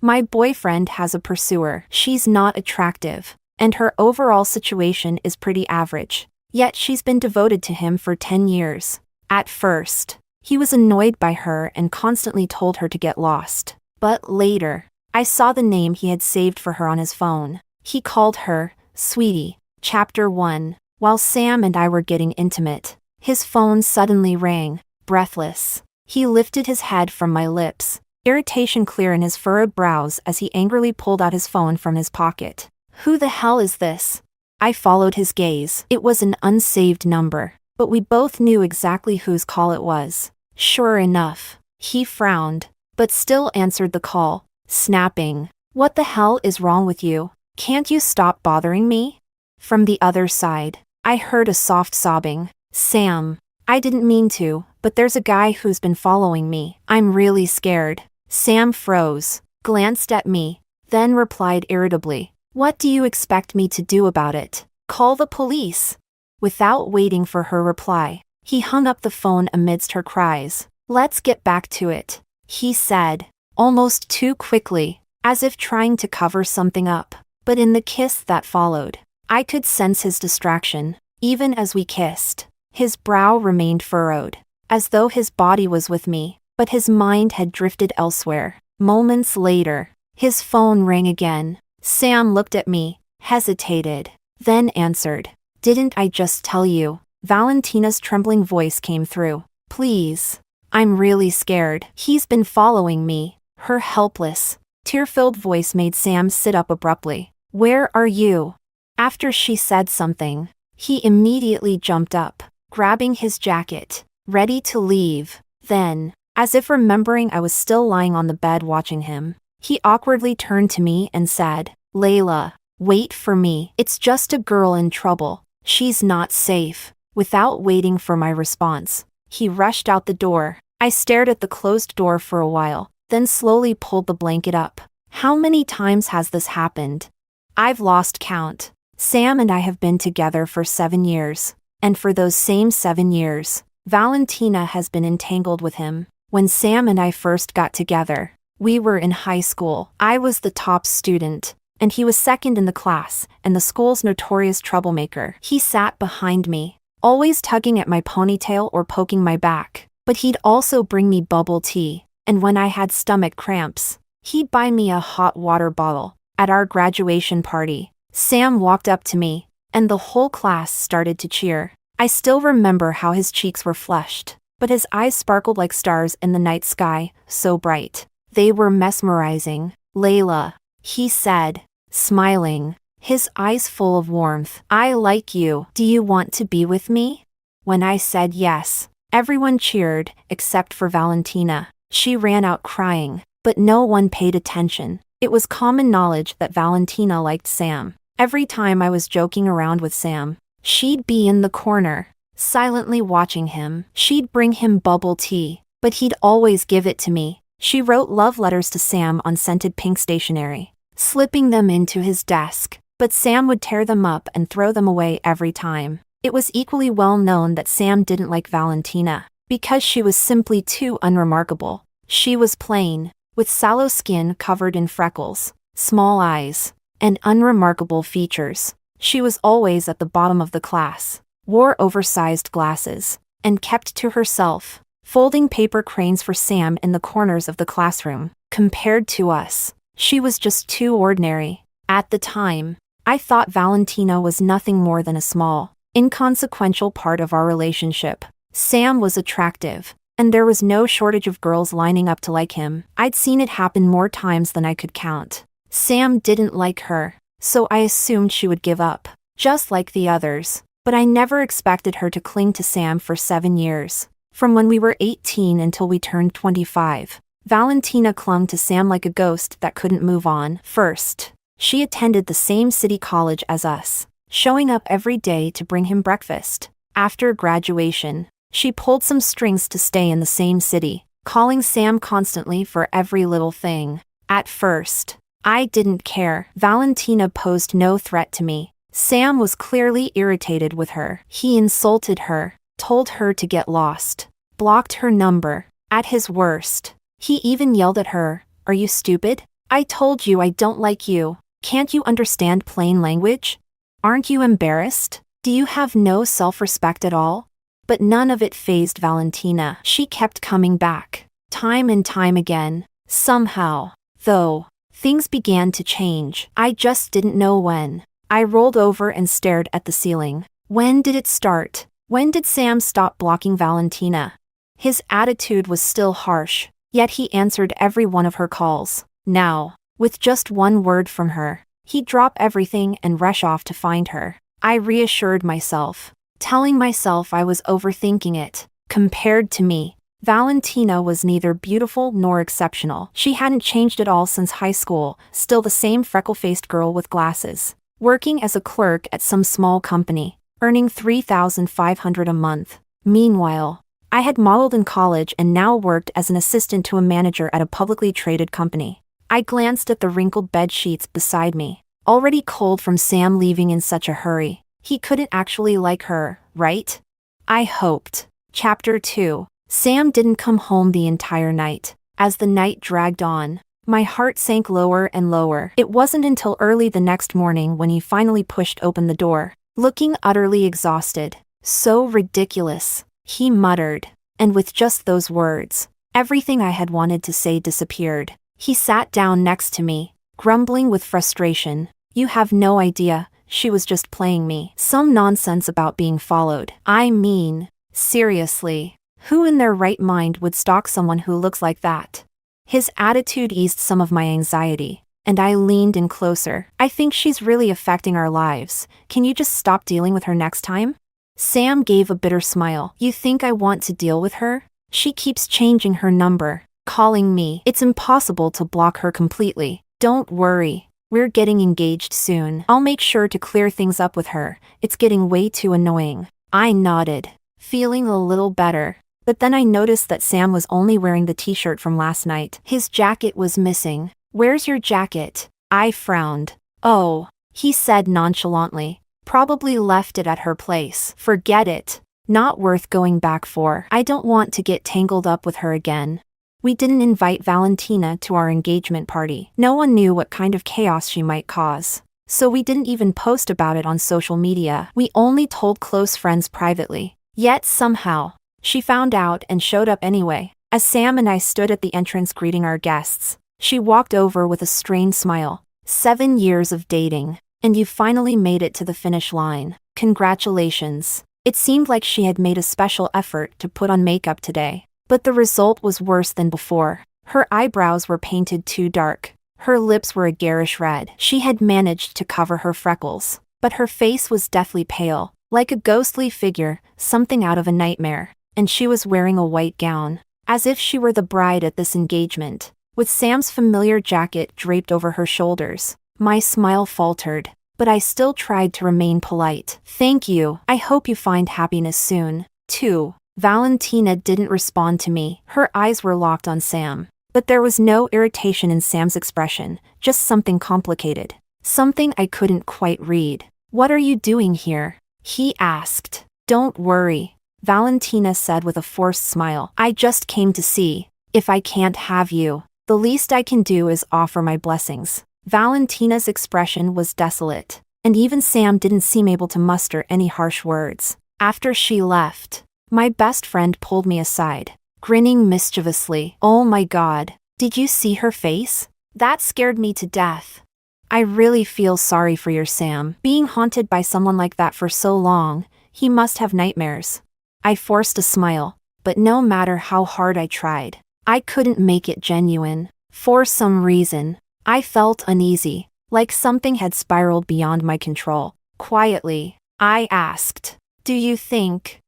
My boyfriend has a pursuer. She's not attractive, and her overall situation is pretty average. Yet she's been devoted to him for 10 years. At first, he was annoyed by her and constantly told her to get lost. But later, I saw the name he had saved for her on his phone. He called her, Sweetie. Chapter 1. While Sam and I were getting intimate, his phone suddenly rang. Breathless, he lifted his head from my lips, irritation clear in his furrowed brows as he angrily pulled out his phone from his pocket. Who the hell is this? I followed his gaze. It was an unsaved number, but we both knew exactly whose call it was. Sure enough, he frowned, but still answered the call, snapping, "What the hell is wrong with you? Can't you stop bothering me?" From the other side, I heard a soft sobbing. Sam, I didn't mean to, but there's a guy who's been following me. I'm really scared. Sam froze, glanced at me, then replied irritably, "What do you expect me to do about it? Call the police." Without waiting for her reply, he hung up the phone amidst her cries. "Let's get back to it," he said, almost too quickly, as if trying to cover something up. But in the kiss that followed, I could sense his distraction. Even as we kissed, his brow remained furrowed, as though his body was with me, but his mind had drifted elsewhere. Moments later, his phone rang again. Sam looked at me, hesitated, then answered. "Didn't I just tell you?" Valentina's trembling voice came through. "Please. I'm really scared. He's been following me." Her helpless, tear-filled voice made Sam sit up abruptly. "Where are you?" After she said something, he immediately jumped up, grabbing his jacket, ready to leave. Then, as if remembering I was still lying on the bed watching him, he awkwardly turned to me and said, "Layla, wait for me. It's just a girl in trouble. She's not safe." Without waiting for my response, he rushed out the door. I stared at the closed door for a while, then slowly pulled the blanket up. How many times has this happened? I've lost count. Sam and I have been together for 7 years, and for those same 7 years, Valentina has been entangled with him. When Sam and I first got together, we were in high school. I was the top student, and he was second in the class and the school's notorious troublemaker. He sat behind me, always tugging at my ponytail or poking my back, but he'd also bring me bubble tea, and when I had stomach cramps, he'd buy me a hot water bottle. At our graduation party, Sam walked up to me, and the whole class started to cheer. I still remember how his cheeks were flushed, but his eyes sparkled like stars in the night sky, so bright. They were mesmerizing. "Layla," he said, smiling, his eyes full of warmth. "I like you. Do you want to be with me?" When I said yes, everyone cheered, except for Valentina. She ran out crying, but no one paid attention. It was common knowledge that Valentina liked Sam. Every time I was joking around with Sam, she'd be in the corner, silently watching him. She'd bring him bubble tea, but he'd always give it to me. She wrote love letters to Sam on scented pink stationery, slipping them into his desk, but Sam would tear them up and throw them away every time. It was equally well known that Sam didn't like Valentina, because she was simply too unremarkable. She was plain, with sallow skin covered in freckles, small eyes, and unremarkable features. She was always at the bottom of the class, wore oversized glasses, and kept to herself, folding paper cranes for Sam in the corners of the classroom. Compared to us, she was just too ordinary. At the time, I thought Valentina was nothing more than a small, inconsequential part of our relationship. Sam was attractive, and there was no shortage of girls lining up to like him. I'd seen it happen more times than I could count. Sam didn't like her, so I assumed she would give up, just like the others. But I never expected her to cling to Sam for 7 years. From when we were 18 until we turned 25, Valentina clung to Sam like a ghost that couldn't move on. First, she attended the same city college as us, showing up every day to bring him breakfast. After graduation, she pulled some strings to stay in the same city, calling Sam constantly for every little thing. At first, I didn't care. Valentina posed no threat to me. Sam was clearly irritated with her. He insulted her, told her to get lost, blocked her number. At his worst, he even yelled at her, "Are you stupid? I told you I don't like you. Can't you understand plain language? Aren't you embarrassed? Do you have no self-respect at all? But none of it fazed Valentina. She kept coming back, time and time again. Somehow, though, things began to change. I just didn't know when. I rolled over and stared at the ceiling. When did it start? When did Sam stop blocking Valentina? His attitude was still harsh, yet he answered every one of her calls. Now, with just one word from her, he'd drop everything and rush off to find her. I reassured myself, telling myself I was overthinking it. Compared to me, Valentina was neither beautiful nor exceptional. She hadn't changed at all since high school, still the same freckle-faced girl with glasses, working as a clerk at some small company, earning $3,500 a month. Meanwhile, I had modeled in college and now worked as an assistant to a manager at a publicly traded company. I glanced at the wrinkled bed sheets beside me, already cold from Sam leaving in such a hurry. He couldn't actually like her, right? I hoped. Chapter 2. Sam didn't come home the entire night. As the night dragged on, my heart sank lower and lower. It wasn't until early the next morning when he finally pushed open the door, looking utterly exhausted. So ridiculous, he muttered, and with just those words, everything I had wanted to say disappeared. He sat down next to me, grumbling with frustration. You have no idea, she was just playing me. Some nonsense about being followed. I mean, seriously, who in their right mind would stalk someone who looks like that? His attitude eased some of my anxiety, and I leaned in closer. I think she's really affecting our lives. Can you just stop dealing with her next time? Sam gave a bitter smile. You think I want to deal with her? She keeps changing her number, calling me. It's impossible to block her completely. Don't worry, we're getting engaged soon. I'll make sure to clear things up with her. It's getting way too annoying. I nodded, feeling a little better. But then I noticed that Sam was only wearing the t-shirt from last night. His jacket was missing. Where's your jacket? I frowned. Oh, he said nonchalantly. Probably left it at her place. Forget it. Not worth going back for. I don't want to get tangled up with her again. We didn't invite Valentina to our engagement party. No one knew what kind of chaos she might cause. So we didn't even post about it on social media. We only told close friends privately. Yet somehow, she found out and showed up anyway. As Sam and I stood at the entrance greeting our guests, she walked over with a strained smile. 7 years of dating, and you finally made it to the finish line. Congratulations. It seemed like she had made a special effort to put on makeup today. But the result was worse than before. Her eyebrows were painted too dark. Her lips were a garish red. She had managed to cover her freckles, but her face was deathly pale, like a ghostly figure, something out of a nightmare. And she was wearing a white gown, as if she were the bride at this engagement, with Sam's familiar jacket draped over her shoulders. My smile faltered, but I still tried to remain polite. Thank you. I hope you find happiness soon, too. Valentina didn't respond to me. Her eyes were locked on Sam. But there was no irritation in Sam's expression, just something complicated. Something I couldn't quite read. What are you doing here? He asked. Don't worry, Valentina said with a forced smile. I just came to see. If I can't have you, the least I can do is offer my blessings. Valentina's expression was desolate, and even Sam didn't seem able to muster any harsh words. After she left, my best friend pulled me aside, grinning mischievously. Oh my God, did you see her face? That scared me to death. I really feel sorry for your Sam. Being haunted by someone like that for so long, he must have nightmares. I forced a smile, but no matter how hard I tried, I couldn't make it genuine. For some reason, I felt uneasy, like something had spiraled beyond my control. Quietly, I asked, Do you think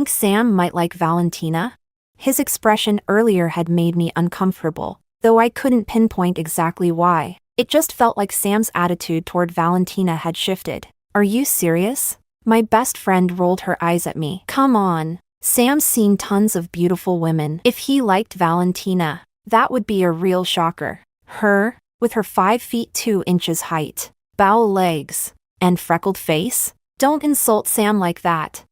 Sam might like Valentina? His expression earlier had made me uncomfortable, though I couldn't pinpoint exactly why. It just felt like Sam's attitude toward Valentina had shifted. Are you serious? My best friend rolled her eyes at me. Come on. Sam's seen tons of beautiful women. If he liked Valentina, that would be a real shocker. Her, with her 5 feet 2 inches height, bow legs, and freckled face? Don't insult Sam like that.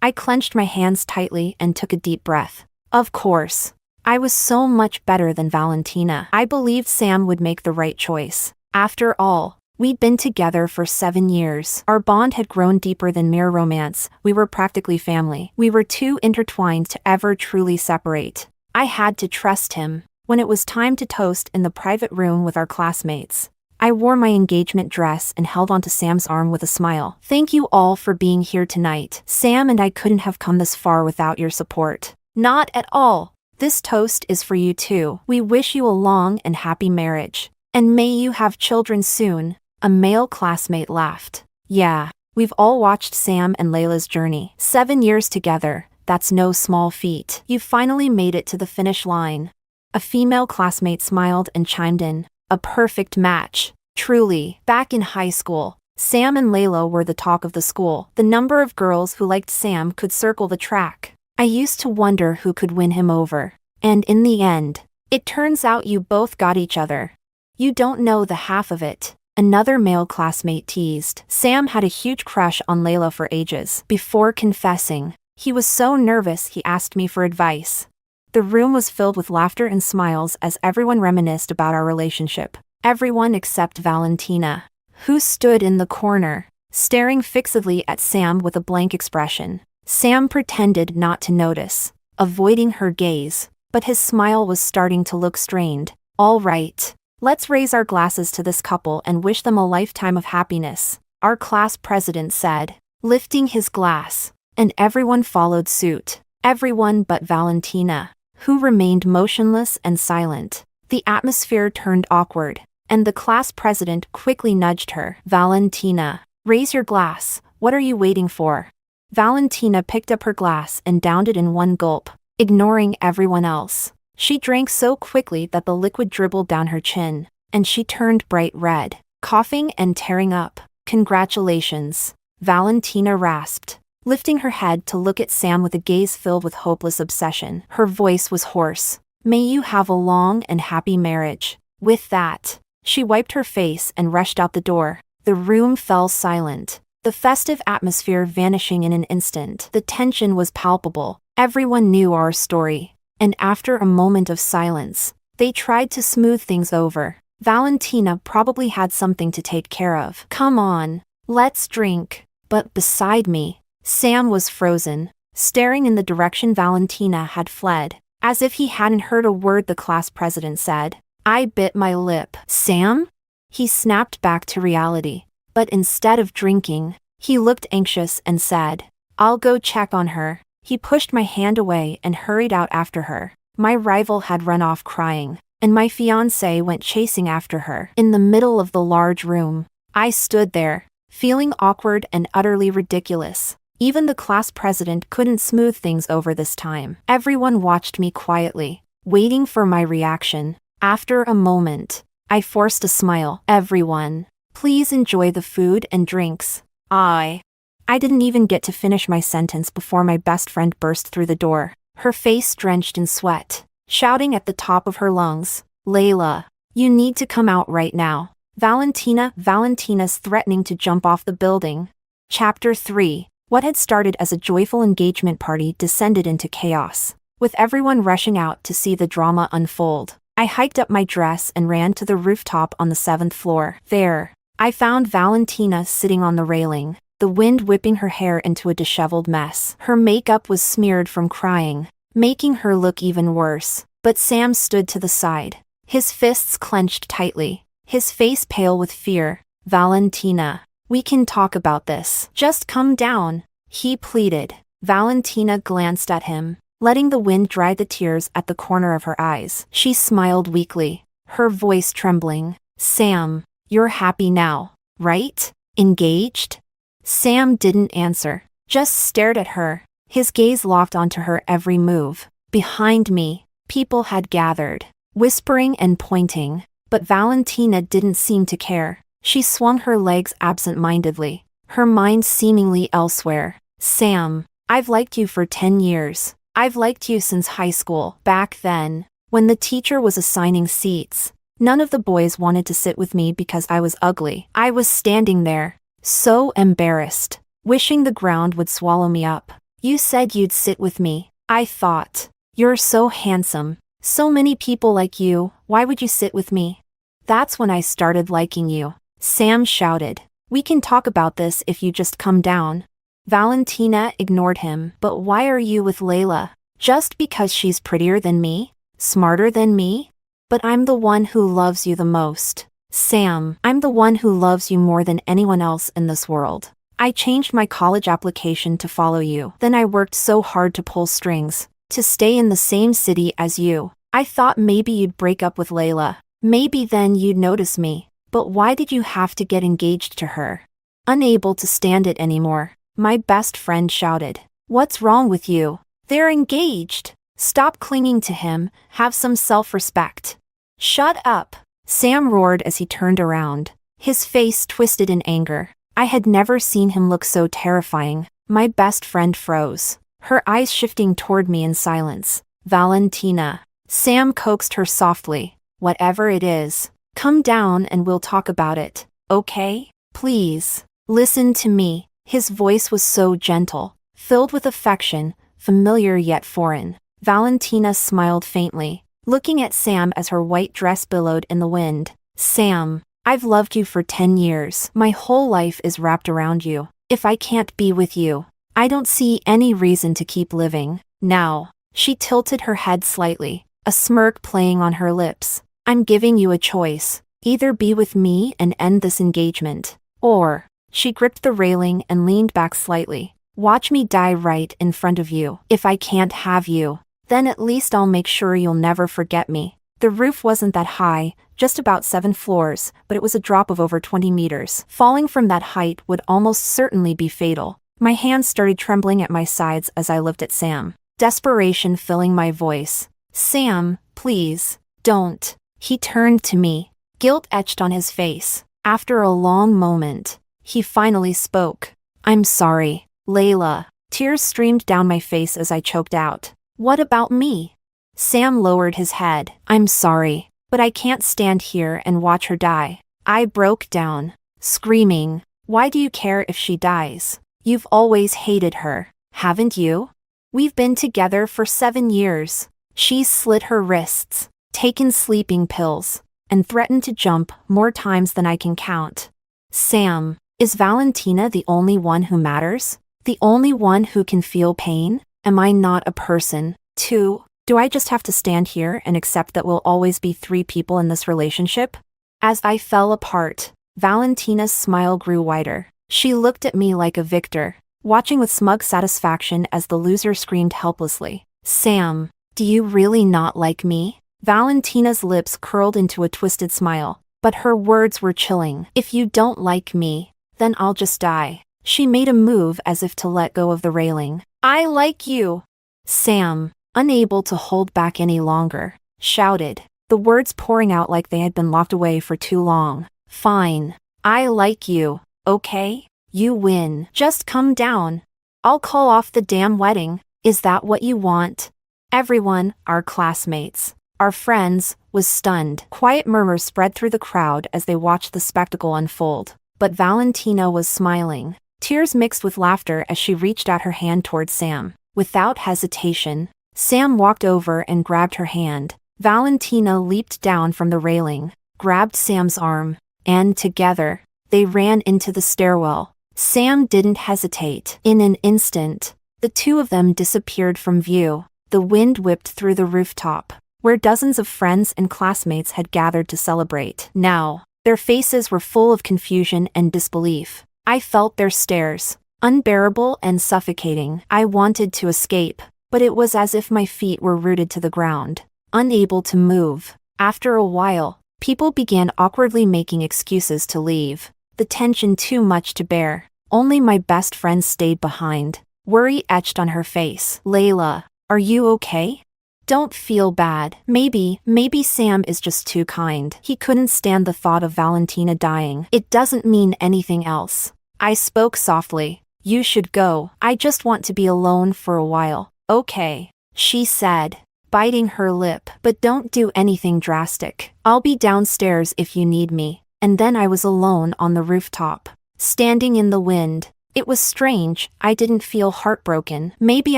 I clenched my hands tightly and took a deep breath. Of course. I was so much better than Valentina. I believed Sam would make the right choice. After all, we'd been together for 7 years. Our bond had grown deeper than mere romance. We were practically family. We were too intertwined to ever truly separate. I had to trust him. When it was time to toast in the private room with our classmates, I wore my engagement dress and held onto Sam's arm with a smile. Thank you all for being here tonight. Sam and I couldn't have come this far without your support. Not at all. This toast is for you too. We wish you a long and happy marriage. And may you have children soon. A male classmate laughed. Yeah, we've all watched Sam and Layla's journey. 7 years together, that's no small feat. You finally made it to the finish line. A female classmate smiled and chimed in. A perfect match. Truly. Back in high school, Sam and Layla were the talk of the school. The number of girls who liked Sam could circle the track. I used to wonder who could win him over. And in the end, it turns out you both got each other. You don't know the half of it. Another male classmate teased. Sam had a huge crush on Layla for ages. Before confessing, he was so nervous he asked me for advice. The room was filled with laughter and smiles as everyone reminisced about our relationship. Everyone except Valentina, who stood in the corner, staring fixedly at Sam with a blank expression. Sam pretended not to notice, avoiding her gaze, but his smile was starting to look strained. All right, let's raise our glasses to this couple and wish them a lifetime of happiness, our class president said, lifting his glass, and everyone followed suit. Everyone but Valentina, who remained motionless and silent. The atmosphere turned awkward, and the class president quickly nudged her. Valentina, raise your glass, what are you waiting for? Valentina picked up her glass and downed it in one gulp, ignoring everyone else. She drank so quickly that the liquid dribbled down her chin, and she turned bright red, coughing and tearing up. Congratulations, Valentina rasped, lifting her head to look at Sam with a gaze filled with hopeless obsession. Her voice was hoarse. May you have a long and happy marriage. With that, she wiped her face and rushed out the door. The room fell silent, the festive atmosphere vanishing in an instant. The tension was palpable. Everyone knew our story, and after a moment of silence, they tried to smooth things over. Valentina probably had something to take care of. Come on, let's drink. But beside me, Sam was frozen, staring in the direction Valentina had fled, as if he hadn't heard a word the class president said. I bit my lip. Sam? He snapped back to reality, but instead of drinking, he looked anxious and said, I'll go check on her. He pushed my hand away and hurried out after her. My rival had run off crying, and my fiancé went chasing after her. In the middle of the large room, I stood there, feeling awkward and utterly ridiculous. Even the class president couldn't smooth things over this time. Everyone watched me quietly, waiting for my reaction. After a moment, I forced a smile. Everyone, please enjoy the food and drinks. I didn't even get to finish my sentence before my best friend burst through the door, her face drenched in sweat, shouting at the top of her lungs, Layla, you need to come out right now. Valentina's threatening to jump off the building. Chapter 3. What had started as a joyful engagement party descended into chaos, with everyone rushing out to see the drama unfold. I hiked up my dress and ran to the rooftop on the 7th floor. There, I found Valentina sitting on the railing, the wind whipping her hair into a disheveled mess. Her makeup was smeared from crying, making her look even worse. But Sam stood to the side, his fists clenched tightly, his face pale with fear. Valentina, we can talk about this. Just come down, he pleaded. Valentina glanced at him, letting the wind dry the tears at the corner of her eyes. She smiled weakly, her voice trembling. Sam, you're happy now, right? Engaged? Sam didn't answer, just stared at her, his gaze locked onto her every move. Behind me, people had gathered, whispering and pointing, but Valentina didn't seem to care. She swung her legs absent-mindedly, her mind seemingly elsewhere. Sam, I've liked you for 10 years. I've liked you since high school. Back then, when the teacher was assigning seats, none of the boys wanted to sit with me because I was ugly. I was standing there, so embarrassed, wishing the ground would swallow me up. You said you'd sit with me. I thought, you're so handsome, So many people like you, why would you sit with me? That's when I started liking you. Sam shouted. We can talk about this if you just come down. Valentina ignored him. But why are you with Layla? Just because she's prettier than me? Smarter than me? But I'm the one who loves you the most. Sam, I'm the one who loves you more than anyone else in this world. I changed my college application to follow you. Then I worked so hard to pull strings, to stay in the same city as you. I thought maybe you'd break up with Layla. Maybe then you'd notice me. But why did you have to get engaged to her? Unable to stand it anymore, my best friend shouted. What's wrong with you? They're engaged. Stop clinging to him, have some self-respect. Shut up, Sam roared as he turned around, his face twisted in anger. I had never seen him look so terrifying. My best friend froze, her eyes shifting toward me in silence. Valentina. Sam coaxed her softly. Whatever it is, come down and we'll talk about it, okay? Please, listen to me. His voice was so gentle, filled with affection, familiar yet foreign. Valentina smiled faintly, looking at Sam as her white dress billowed in the wind. Sam, I've loved you for 10 years. My whole life is wrapped around you. If I can't be with you, I don't see any reason to keep living. Now, she tilted her head slightly, a smirk playing on her lips. I'm giving you a choice. Either be with me and end this engagement, or... She gripped the railing and leaned back slightly. Watch me die right in front of you. If I can't have you, then at least I'll make sure you'll never forget me. The roof wasn't that high, just about 7 floors, but it was a drop of over 20 meters. Falling from that height would almost certainly be fatal. My hands started trembling at my sides as I looked at Sam, desperation filling my voice. Sam, please, don't. He turned to me, guilt etched on his face. After a long moment, he finally spoke. I'm sorry, Layla. Tears streamed down my face as I choked out. What about me? Sam lowered his head. I'm sorry, but I can't stand here and watch her die. I broke down, screaming. Why do you care if she dies? You've always hated her, haven't you? We've been together for 7 years. She's slit her wrists, taken sleeping pills, and threatened to jump more times than I can count. Sam, is Valentina the only one who matters? The only one who can feel pain? Am I not a person, too? Do I just have to stand here and accept that we'll always be 3 people in this relationship? As I fell apart, Valentina's smile grew wider. She looked at me like a victor, watching with smug satisfaction as the loser screamed helplessly. Sam, do you really not like me? Valentina's lips curled into a twisted smile, but her words were chilling. If you don't like me, then I'll just die. She made a move as if to let go of the railing. I like you. Sam, unable to hold back any longer, shouted, the words pouring out like they had been locked away for too long. Fine. I like you, okay? You win. Just come down. I'll call off the damn wedding. Is that what you want? Everyone, our classmates, our friends, was stunned. Quiet murmurs spread through the crowd as they watched the spectacle unfold. But Valentina was smiling, tears mixed with laughter as she reached out her hand towards Sam. Without hesitation, Sam walked over and grabbed her hand. Valentina leaped down from the railing, grabbed Sam's arm, and together, they ran into the stairwell. Sam didn't hesitate. In an instant, the two of them disappeared from view. The wind whipped through the rooftop, where dozens of friends and classmates had gathered to celebrate. Now, their faces were full of confusion and disbelief. I felt their stares, unbearable and suffocating. I wanted to escape, but it was as if my feet were rooted to the ground, unable to move. After a while, people began awkwardly making excuses to leave, the tension too much to bear. Only my best friend stayed behind, worry etched on her face. Layla, are you okay? Don't feel bad. Maybe Sam is just too kind. He couldn't stand the thought of Valentina dying. It doesn't mean anything else. I spoke softly. You should go. I just want to be alone for a while. Okay, she said, biting her lip. But don't do anything drastic. I'll be downstairs if you need me. And then I was alone on the rooftop, standing in the wind. It was strange. I didn't feel heartbroken. Maybe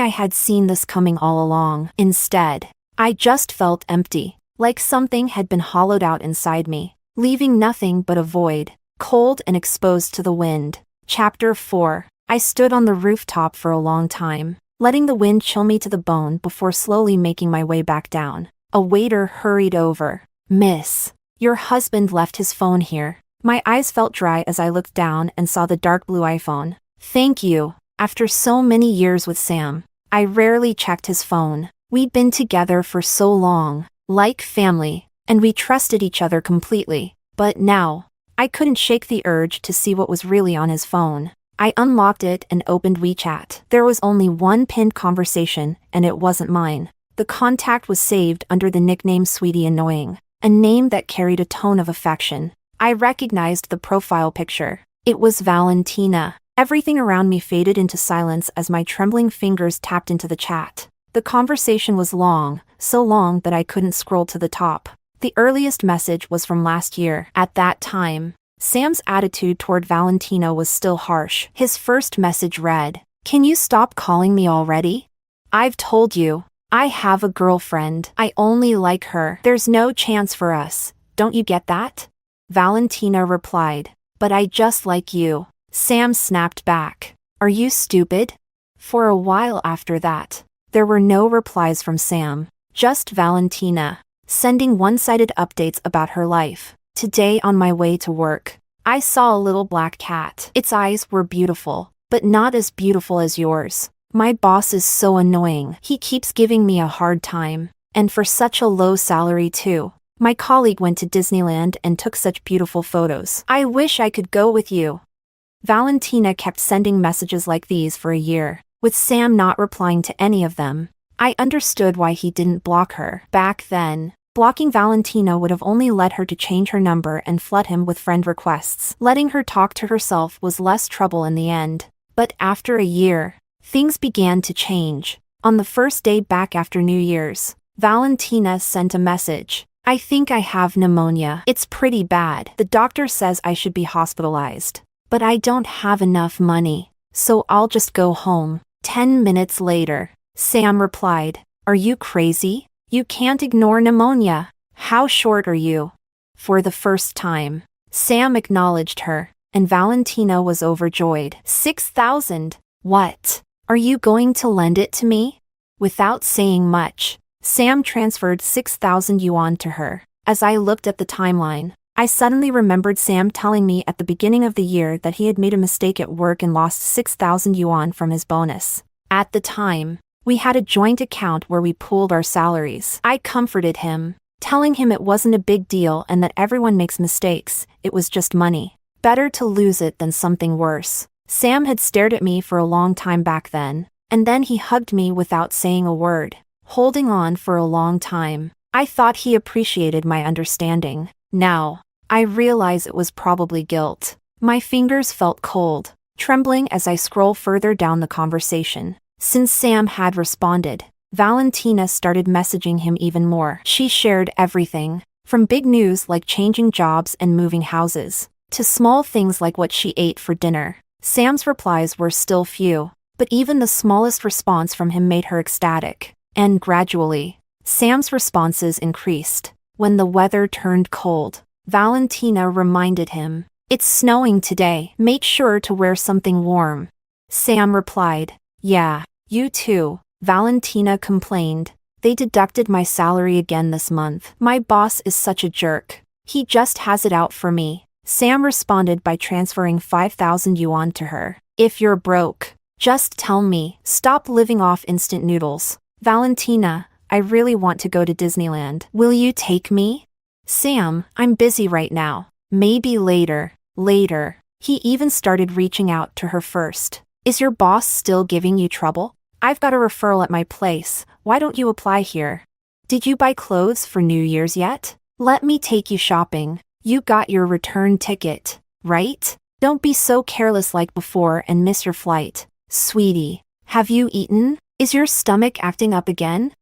I had seen this coming all along. Instead, I just felt empty, like something had been hollowed out inside me, leaving nothing but a void, cold and exposed to the wind. Chapter 4. I stood on the rooftop for a long time, letting the wind chill me to the bone before slowly making my way back down. A waiter hurried over. "Miss, your husband left his phone here." My eyes felt dry as I looked down and saw the dark blue iPhone. "Thank you." After so many years with Sam, I rarely checked his phone. We'd been together for so long, like family, and we trusted each other completely. But now, I couldn't shake the urge to see what was really on his phone. I unlocked it and opened WeChat. There was only one pinned conversation, and it wasn't mine. The contact was saved under the nickname Sweetie Annoying, a name that carried a tone of affection. I recognized the profile picture. It was Valentina. Everything around me faded into silence as my trembling fingers tapped into the chat. The conversation was long, so long that I couldn't scroll to the top. The earliest message was from last year. At that time, Sam's attitude toward Valentina was still harsh. His first message read, "Can you stop calling me already? I've told you, I have a girlfriend. I only like her. There's no chance for us. Don't you get that?" Valentina replied, "But I just like you." Sam snapped back, "Are you stupid?" For a while after that, there were no replies from Sam, just Valentina, sending one-sided updates about her life. Today on my way to work, I saw a little black cat. Its eyes were beautiful, but not as beautiful as yours. My boss is so annoying. He keeps giving me a hard time, and for such a low salary too. My colleague went to Disneyland and took such beautiful photos. I wish I could go with you. Valentina kept sending messages like these for a year, with Sam not replying to any of them. I understood why he didn't block her. Back then, blocking Valentina would have only led her to change her number and flood him with friend requests. Letting her talk to herself was less trouble in the end. But after a year, things began to change. On the first day back after New Year's, Valentina sent a message. "I think I have pneumonia. It's pretty bad. The doctor says I should be hospitalized. But I don't have enough money, so I'll just go home." 10 minutes later, Sam replied, "Are you crazy? You can't ignore pneumonia. How short are you?" For the first time, Sam acknowledged her, and Valentina was overjoyed. 6,000. What? Are you going to lend it to me? Without saying much, Sam transferred 6,000 yuan to her. As I looked at the timeline, I suddenly remembered Sam telling me at the beginning of the year that he had made a mistake at work and lost 6,000 yuan from his bonus. At the time, we had a joint account where we pooled our salaries. I comforted him, telling him it wasn't a big deal and that everyone makes mistakes, it was just money. Better to lose it than something worse. Sam had stared at me for a long time back then, and then he hugged me without saying a word, holding on for a long time. I thought he appreciated my understanding. Now, I realize it was probably guilt. My fingers felt cold, trembling as I scroll further down the conversation. Since Sam had responded, Valentina started messaging him even more. She shared everything, from big news like changing jobs and moving houses, to small things like what she ate for dinner. Sam's replies were still few, but even the smallest response from him made her ecstatic. And gradually, Sam's responses increased. When the weather turned cold, Valentina reminded him, "It's snowing today. Make sure to wear something warm." Sam replied, "Yeah, you too." Valentina complained, "They deducted my salary again this month. My boss is such a jerk. He just has it out for me." Sam responded by transferring 5,000 yuan to her. "If you're broke, just tell me. Stop living off instant noodles." "Valentina, I really want to go to Disneyland. Will you take me?" "Sam, I'm busy right now. Maybe later." Later, he even started reaching out to her first. "Is your boss still giving you trouble? I've got a referral at my place. Why don't you apply here? Did you buy clothes for New Year's yet? Let me take you shopping. You got your return ticket, right? Don't be so careless like before and miss your flight. Sweetie, have you eaten? Is your stomach acting up again?"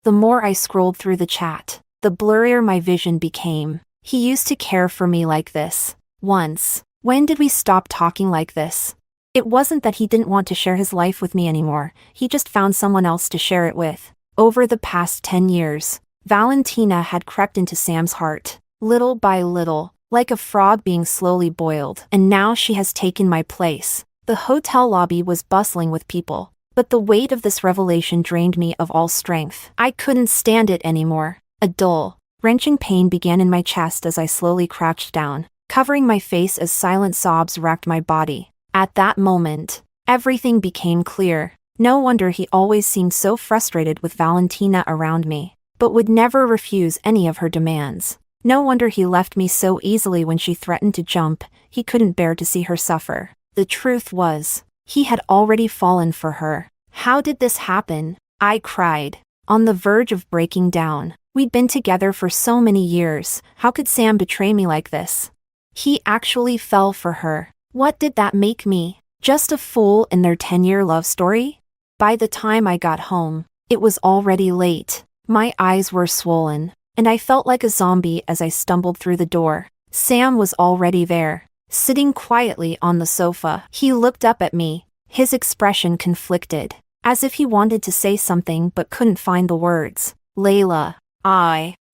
The more I scrolled through the chat, the blurrier my vision became. He used to care for me like this. Once. When did we stop talking like this? It wasn't that he didn't want to share his life with me anymore, he just found someone else to share it with. Over the past 10 years, Valentina had crept into Sam's heart, little by little, like a frog being slowly boiled. And now she has taken my place. The hotel lobby was bustling with people, but the weight of this revelation drained me of all strength. I couldn't stand it anymore. A dull, wrenching pain began in my chest as I slowly crouched down, covering my face as silent sobs racked my body. At that moment, everything became clear. No wonder he always seemed so frustrated with Valentina around me, but would never refuse any of her demands. No wonder he left me so easily when she threatened to jump. He couldn't bear to see her suffer. The truth was, he had already fallen for her. How did this happen? I cried, on the verge of breaking down. We'd been together for so many years. How could Sam betray me like this? He actually fell for her. What did that make me? Just a fool in their 10-year love story? By the time I got home, it was already late. My eyes were swollen, and I felt like a zombie as I stumbled through the door. Sam was already there, sitting quietly on the sofa. He looked up at me, his expression conflicted, as if he wanted to say something but couldn't find the words. Layla,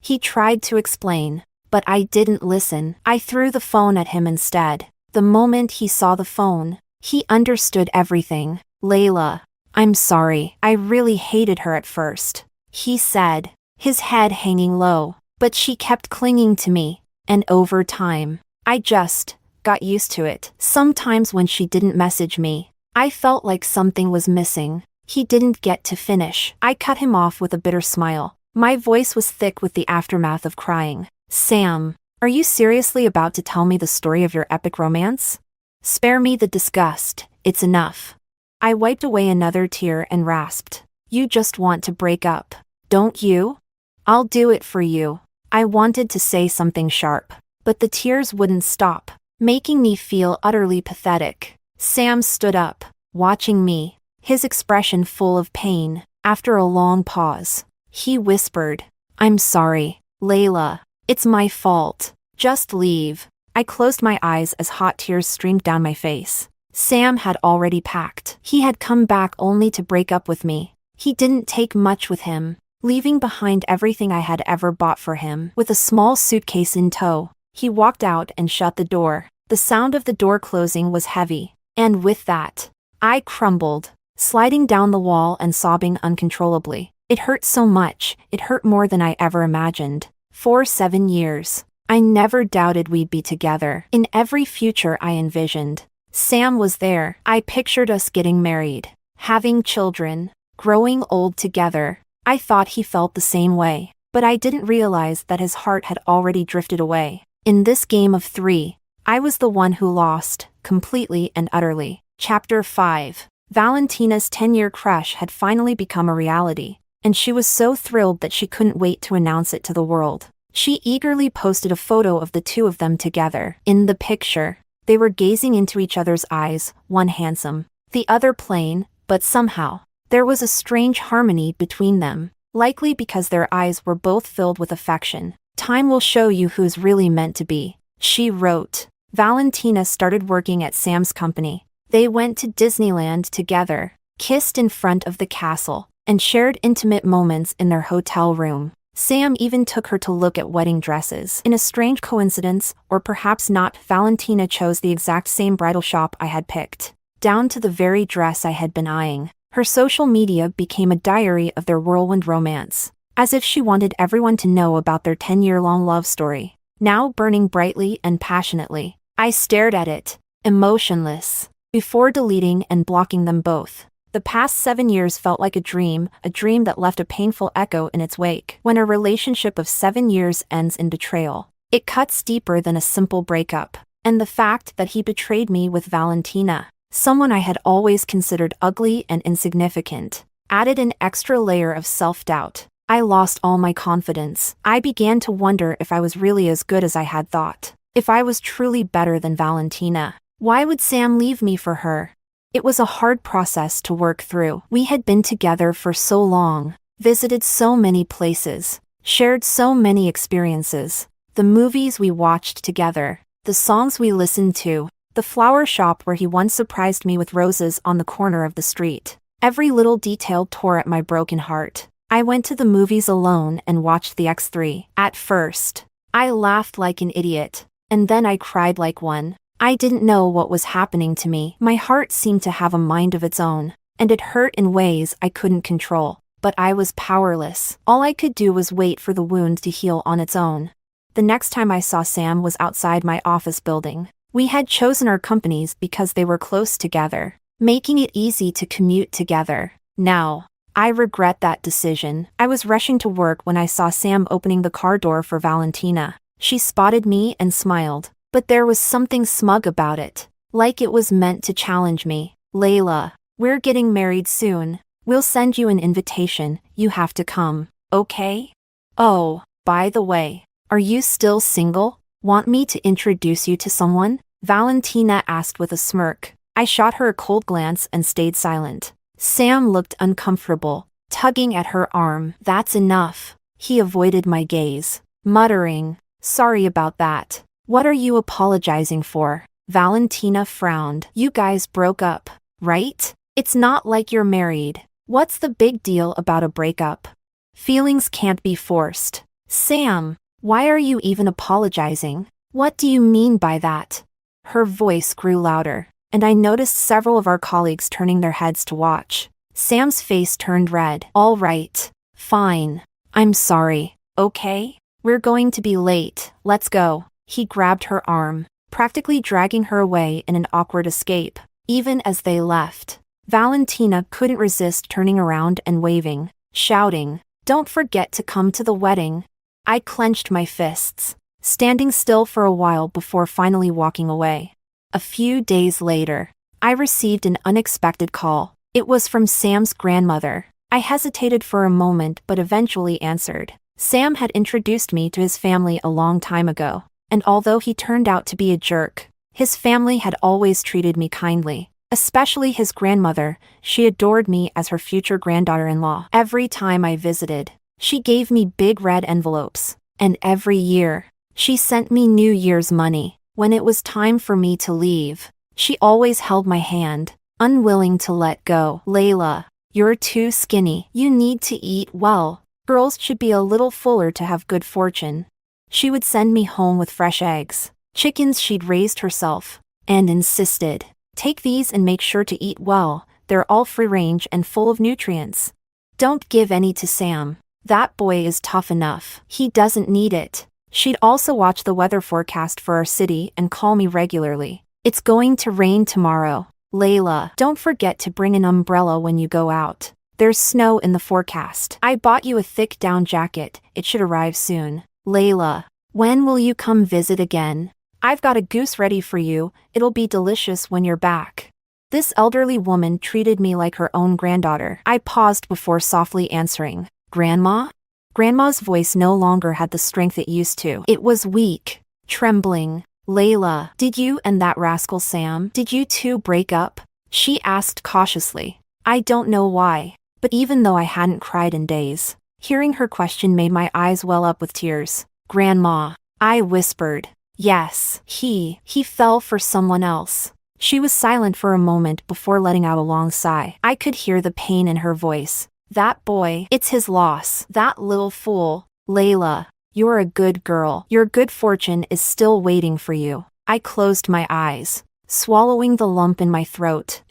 he tried to explain, but I didn't listen. I threw the phone at him instead. The moment he saw the phone, he understood everything. Layla, I'm sorry. I really hated her at first, he said, his head hanging low, but she kept clinging to me, and over time, I just got used to it. Sometimes when she didn't message me, I felt like something was missing. He didn't get to finish. I cut him off with a bitter smile. My voice was thick with the aftermath of crying. Sam, are you seriously about to tell me the story of your epic romance? Spare me the disgust. It's enough. I wiped away another tear and rasped. You just want to break up, don't you? I'll do it for you. I wanted to say something sharp, but the tears wouldn't stop, making me feel utterly pathetic. Sam stood up, watching me, his expression full of pain. After a long pause, he whispered, I'm sorry, Layla. It's my fault. Just leave. I closed my eyes as hot tears streamed down my face. Sam had already packed. He had come back only to break up with me. He didn't take much with him, leaving behind everything I had ever bought for him. With a small suitcase in tow, he walked out and shut the door. The sound of the door closing was heavy, and with that, I crumbled, sliding down the wall and sobbing uncontrollably. It hurt so much. It hurt more than I ever imagined. For 7 years, I never doubted we'd be together. In every future I envisioned, Sam was there. I pictured us getting married, having children, growing old together. I thought he felt the same way, but I didn't realize that his heart had already drifted away. In this game of 3, I was the one who lost, completely and utterly. Chapter 5. Valentina's 10-year crush had finally become a reality, and she was so thrilled that she couldn't wait to announce it to the world. She eagerly posted a photo of the two of them together. In the picture, they were gazing into each other's eyes, one handsome, the other plain, but somehow, there was a strange harmony between them, likely because their eyes were both filled with affection. Time will show you who's really meant to be, she wrote. Valentina started working at Sam's company. They went to Disneyland together, kissed in front of the castle, and shared intimate moments in their hotel room. Sam even took her to look at wedding dresses. In a strange coincidence, or perhaps not, Valentina chose the exact same bridal shop I had picked, down to the very dress I had been eyeing. Her social media became a diary of their whirlwind romance, as if she wanted everyone to know about their 10-year-long love story, now burning brightly and passionately. I stared at it, emotionless, before deleting and blocking them both. The past 7 years felt like a dream that left a painful echo in its wake. When a relationship of 7 years ends in betrayal, it cuts deeper than a simple breakup. And the fact that he betrayed me with Valentina, someone I had always considered ugly and insignificant, added an extra layer of self-doubt. I lost all my confidence. I began to wonder if I was really as good as I had thought. If I was truly better than Valentina. Why would Sam leave me for her? It was a hard process to work through. We had been together for so long, visited so many places, shared so many experiences. The movies we watched together, the songs we listened to, the flower shop where he once surprised me with roses on the corner of the street. Every little detail tore at my broken heart. I went to the movies alone and watched the X3. At first, I laughed like an idiot, and then I cried like one. I didn't know what was happening to me. My heart seemed to have a mind of its own, and it hurt in ways I couldn't control. But I was powerless. All I could do was wait for the wound to heal on its own. The next time I saw Sam was outside my office building. We had chosen our companies because they were close together, making it easy to commute together. Now, I regret that decision. I was rushing to work when I saw Sam opening the car door for Valentina. She spotted me and smiled, but there was something smug about it, like it was meant to challenge me. Layla, we're getting married soon. We'll send you an invitation, you have to come, okay? Oh, by the way, are you still single? Want me to introduce you to someone? Valentina asked with a smirk. I shot her a cold glance and stayed silent. Sam looked uncomfortable, tugging at her arm. That's enough. He avoided my gaze, muttering, sorry about that. What are you apologizing for? Valentina frowned. You guys broke up, right? It's not like you're married. What's the big deal about a breakup? Feelings can't be forced. Sam, why are you even apologizing? What do you mean by that? Her voice grew louder, and I noticed several of our colleagues turning their heads to watch. Sam's face turned red. All right, fine. I'm sorry, okay? We're going to be late, let's go. He grabbed her arm, practically dragging her away in an awkward escape. Even as they left, Valentina couldn't resist turning around and waving, shouting, "Don't forget to come to the wedding." I clenched my fists, standing still for a while before finally walking away. A few days later, I received an unexpected call. It was from Sam's grandmother. I hesitated for a moment but eventually answered. Sam had introduced me to his family a long time ago, and although he turned out to be a jerk, his family had always treated me kindly. Especially his grandmother, she adored me as her future granddaughter-in-law. Every time I visited, she gave me big red envelopes, and every year, she sent me New Year's money. When it was time for me to leave, she always held my hand, unwilling to let go. Layla, you're too skinny. You need to eat well. Girls should be a little fuller to have good fortune. She would send me home with fresh eggs, chickens she'd raised herself, and insisted, take these and make sure to eat well, they're all free-range and full of nutrients. Don't give any to Sam. That boy is tough enough. He doesn't need it. She'd also watch the weather forecast for our city and call me regularly. It's going to rain tomorrow. Layla, don't forget to bring an umbrella when you go out. There's snow in the forecast. I bought you a thick down jacket. It should arrive soon. Layla, when will you come visit again? I've got a goose ready for you. It'll be delicious when you're back. This elderly woman treated me like her own granddaughter. I paused before softly answering. Grandma? Grandma's voice no longer had the strength it used to. It was weak, trembling. Layla, did you and that rascal Sam, did you two break up? She asked cautiously. I don't know why, but even though I hadn't cried in days, hearing her question made my eyes well up with tears. Grandma, I whispered. Yes, he fell for someone else. She was silent for a moment before letting out a long sigh. I could hear the pain in her voice. That boy, it's his loss. That little fool. Layla, you're a good girl. Your good fortune is still waiting for you. I closed my eyes, swallowing the lump in my throat.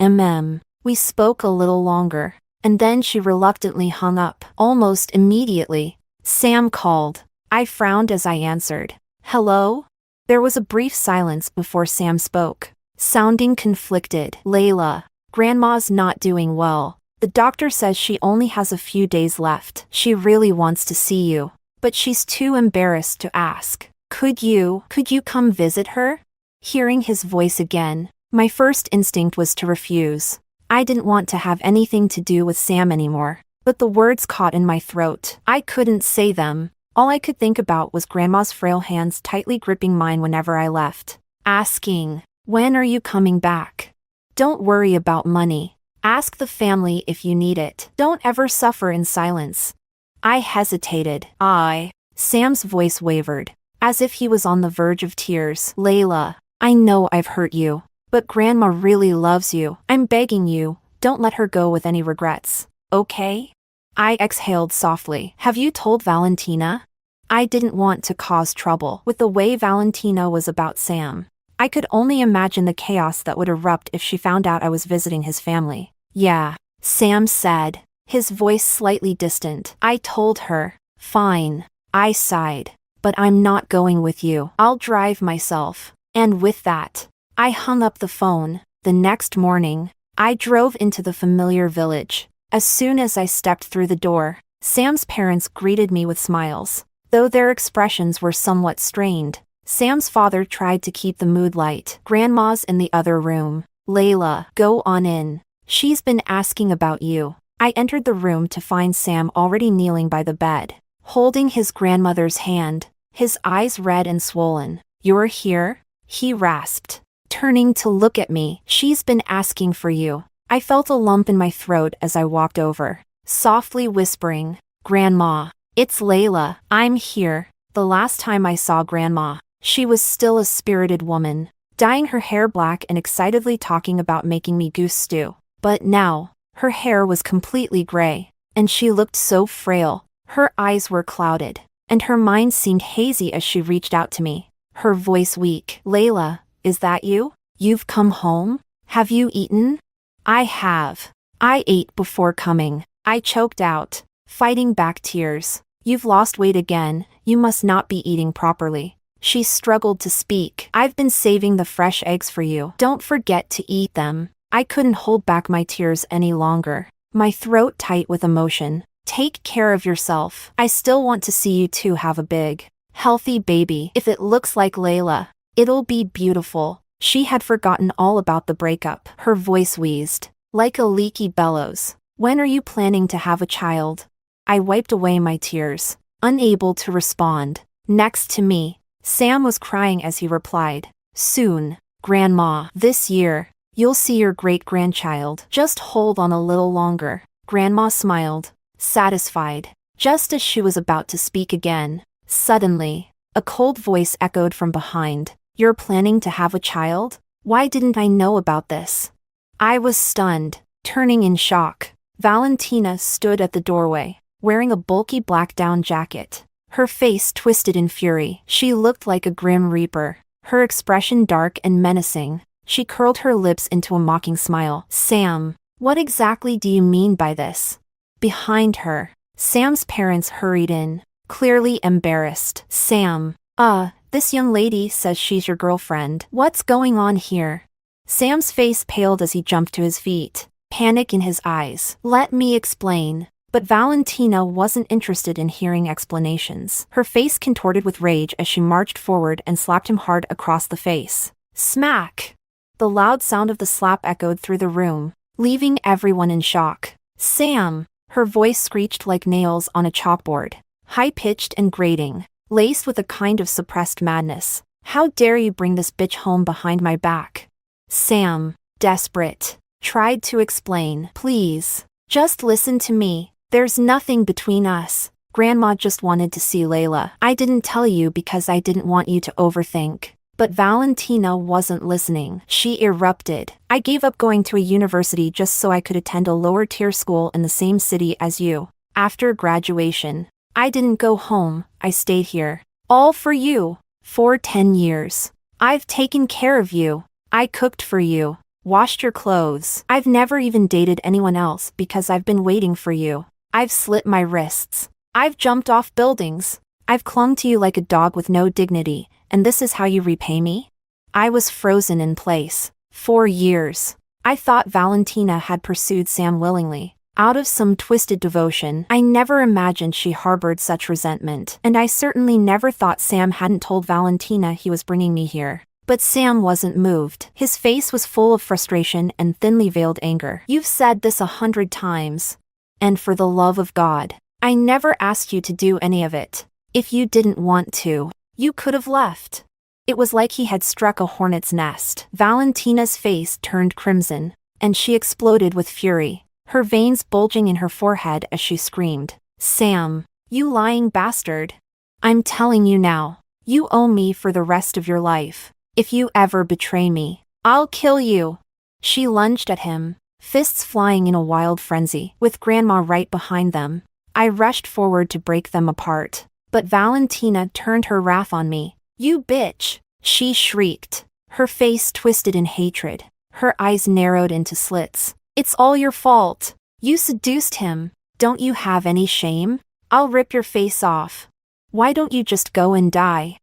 We spoke a little longer, and then she reluctantly hung up. Almost immediately, Sam called. I frowned as I answered. Hello? There was a brief silence before Sam spoke, sounding conflicted. Layla, Grandma's not doing well. The doctor says she only has a few days left. She really wants to see you, but she's too embarrassed to ask. Could you come visit her? Hearing his voice again, my first instinct was to refuse. I didn't want to have anything to do with Sam anymore, but the words caught in my throat. I couldn't say them. All I could think about was Grandma's frail hands tightly gripping mine whenever I left, asking, when are you coming back? Don't worry about money. Ask the family if you need it. Don't ever suffer in silence. I hesitated. Sam's voice wavered, as if he was on the verge of tears. Layla, I know I've hurt you, but Grandma really loves you. I'm begging you, don't let her go with any regrets, okay? I exhaled softly. Have you told Valentina? I didn't want to cause trouble with the way Valentina was about Sam. I could only imagine the chaos that would erupt if she found out I was visiting his family. Yeah, Sam said, his voice slightly distant. I told her. Fine. I sighed. But I'm not going with you. I'll drive myself. And with that, I hung up the phone. The next morning, I drove into the familiar village. As soon as I stepped through the door, Sam's parents greeted me with smiles. Though their expressions were somewhat strained, Sam's father tried to keep the mood light. Grandma's in the other room. Layla, go on in. She's been asking about you. I entered the room to find Sam already kneeling by the bed, holding his grandmother's hand, his eyes red and swollen. You're here? He rasped, turning to look at me. She's been asking for you. I felt a lump in my throat as I walked over, softly whispering, Grandma, it's Layla. I'm here. The last time I saw Grandma, she was still a spirited woman, dyeing her hair black and excitedly talking about making me goose stew. But now, her hair was completely gray, and she looked so frail. Her eyes were clouded, and her mind seemed hazy as she reached out to me, her voice weak. Layla, is that you? You've come home? Have you eaten? I have. I ate before coming. I choked out, fighting back tears. You've lost weight again. You must not be eating properly. She struggled to speak. I've been saving the fresh eggs for you. Don't forget to eat them. I couldn't hold back my tears any longer, my throat tight with emotion. Take care of yourself. I still want to see you two have a big, healthy baby. If it looks like Layla, it'll be beautiful. She had forgotten all about the breakup. Her voice wheezed, like a leaky bellows. When are you planning to have a child? I wiped away my tears, unable to respond. Next to me, Sam was crying as he replied, Soon, Grandma. This year, you'll see your great-grandchild. Just hold on a little longer. Grandma smiled, satisfied. Just as she was about to speak again, suddenly, a cold voice echoed from behind. You're planning to have a child? Why didn't I know about this? I was stunned, turning in shock. Valentina stood at the doorway, wearing a bulky black down jacket. Her face twisted in fury. She looked like a grim reaper, her expression dark and menacing. She curled her lips into a mocking smile. Sam, what exactly do you mean by this? Behind her, Sam's parents hurried in, clearly embarrassed. Sam, this young lady says she's your girlfriend. What's going on here? Sam's face paled as he jumped to his feet, panic in his eyes. Let me explain. But Valentina wasn't interested in hearing explanations. Her face contorted with rage as she marched forward and slapped him hard across the face. Smack! The loud sound of the slap echoed through the room, leaving everyone in shock. Sam! Her voice screeched like nails on a chalkboard, high-pitched and grating, laced with a kind of suppressed madness. How dare you bring this bitch home behind my back? Sam, desperate, tried to explain. Please, just listen to me. There's nothing between us. Grandma just wanted to see Layla. I didn't tell you because I didn't want you to overthink. But Valentina wasn't listening. She erupted. I gave up going to a university just so I could attend a lower-tier school in the same city as you. After graduation, I didn't go home. I stayed here. All for you. For 10 years. I've taken care of you. I cooked for you. Washed your clothes. I've never even dated anyone else because I've been waiting for you. I've slit my wrists. I've jumped off buildings. I've clung to you like a dog with no dignity, and this is how you repay me? I was frozen in place. 4 years. I thought Valentina had pursued Sam willingly, out of some twisted devotion. I never imagined she harbored such resentment, and I certainly never thought Sam hadn't told Valentina he was bringing me here. But Sam wasn't moved. His face was full of frustration and thinly veiled anger. You've said this 100 times. And for the love of God, I never asked you to do any of it. If you didn't want to, you could have left. It was like he had struck a hornet's nest. Valentina's face turned crimson, and she exploded with fury, her veins bulging in her forehead as she screamed, Sam, you lying bastard. I'm telling you now, you owe me for the rest of your life. If you ever betray me, I'll kill you. She lunged at him, fists flying in a wild frenzy, with Grandma right behind them. I rushed forward to break them apart. But Valentina turned her wrath on me. "You bitch!" she shrieked, her face twisted in hatred, her eyes narrowed into slits. "It's all your fault. You seduced him. Don't you have any shame? I'll rip your face off. Why don't you just go and die?"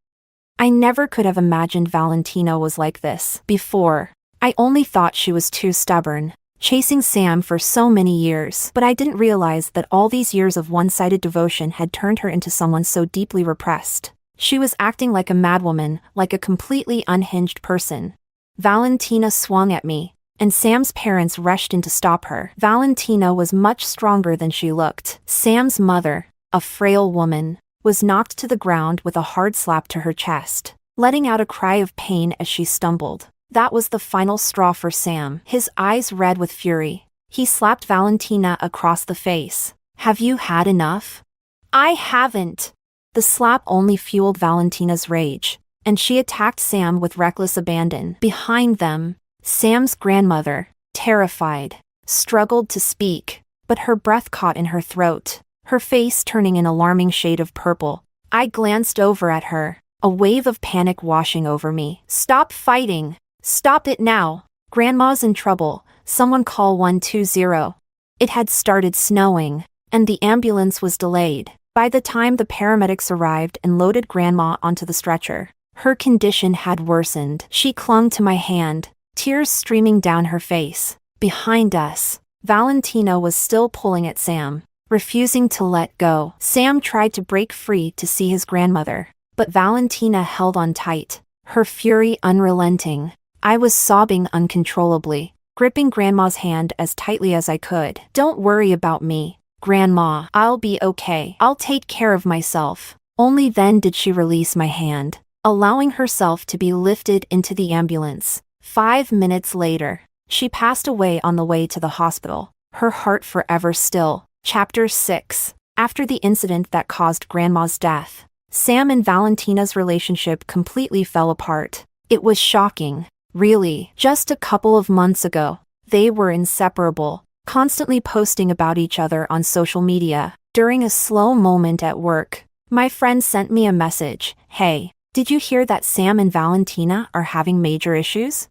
I never could have imagined Valentina was like this before. I only thought she was too stubborn, chasing Sam for so many years, but I didn't realize that all these years of one-sided devotion had turned her into someone so deeply repressed. She was acting like a madwoman, like a completely unhinged person. Valentina swung at me, and Sam's parents rushed in to stop her. Valentina was much stronger than she looked. Sam's mother, a frail woman, was knocked to the ground with a hard slap to her chest, letting out a cry of pain as she stumbled. That was the final straw for Sam, his eyes red with fury. He slapped Valentina across the face. "Have you had enough?" "I haven't." The slap only fueled Valentina's rage, and she attacked Sam with reckless abandon. Behind them, Sam's grandmother, terrified, struggled to speak, but her breath caught in her throat, her face turning an alarming shade of purple. I glanced over at her, a wave of panic washing over me. "Stop fighting! Stop it now! Grandma's in trouble, someone call 120. It had started snowing, and the ambulance was delayed. By the time the paramedics arrived and loaded Grandma onto the stretcher, her condition had worsened. She clung to my hand, tears streaming down her face. Behind us, Valentina was still pulling at Sam, refusing to let go. Sam tried to break free to see his grandmother, but Valentina held on tight, her fury unrelenting. I was sobbing uncontrollably, gripping Grandma's hand as tightly as I could. "Don't worry about me, Grandma. I'll be okay. I'll take care of myself." Only then did she release my hand, allowing herself to be lifted into the ambulance. 5 minutes later, she passed away on the way to the hospital, her heart forever still. Chapter 6. After the incident that caused Grandma's death, Sam and Valentina's relationship completely fell apart. It was shocking. Really, just a couple of months ago, they were inseparable, constantly posting about each other on social media. During a slow moment at work, my friend sent me a message. "Hey, did you hear that Sam and Valentina are having major issues?"